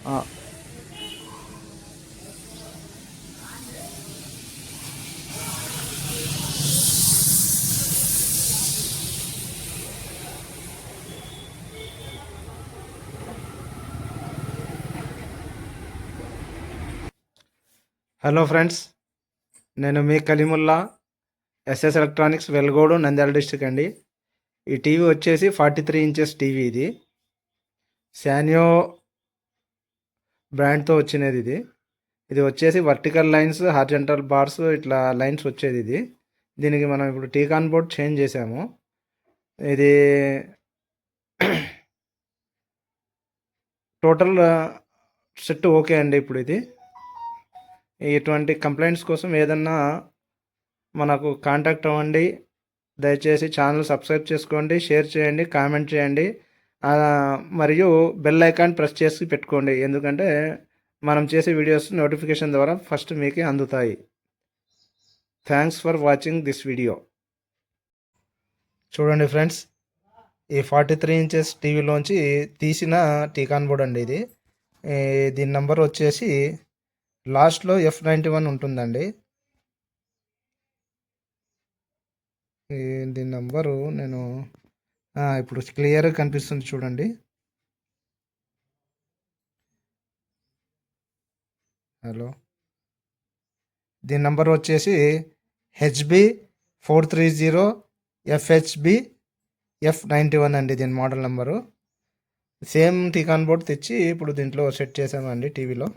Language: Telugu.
ఆ, హలో ఫ్రెండ్స్, నేను మీ Kaleemullah, SS electronics, Velgodu, Nandyal district అండి. ఈ టీవీ వచ్చేసి 43 ఇంచెస్ టీవీ. ఇది శానియో బ్రాండ్తో వచ్చినది. ఇది వచ్చేసి వర్టికల్ లైన్స్, హార్జెంటల్ బార్స్, ఇట్లా లైన్స్ వచ్చేది. దీనికి మనం ఇప్పుడు టీకాన్ బోర్డ్ చేంజ్ చేసాము. ఇది టోటల్ సెట్ ఓకే అండి. ఇప్పుడు ఇటువంటి కంప్లైంట్స్ కోసం ఏదన్నా మనకు కాంటాక్ట్ అవ్వండి. దయచేసి ఛానల్ సబ్స్క్రైబ్ చేసుకోండి, షేర్ చేయండి, కామెంట్ చేయండి, మరియు బెల్ ఐకాన్ ప్రెస్ చేసి పెట్టుకోండి. ఎందుకంటే మనం చేసే వీడియోస్ నోటిఫికేషన్ ద్వారా ఫస్ట్ మీకే అందుతాయి. Thanks for watching this video. చూడండి ఫ్రెండ్స్, ఈ 43 ఇంచెస్ టీవీలోంచి తీసిన టీకాన్ బోర్డ్ అండి ఇది. దీని నెంబర్ వచ్చేసి లాస్ట్లో F91 ఉంటుందండి. దీని నంబరు నేను ఇప్పుడు క్లియర్గా కనిపిస్తుంది చూడండి. హలో, దీని నంబర్ వచ్చేసి HB430FHBF91 అండి. దీని మోడల్ నెంబరు. సేమ్ టీకాన్ బోర్డ్ తెచ్చి ఇప్పుడు దీంట్లో సెట్ చేసామండి టీవీలో.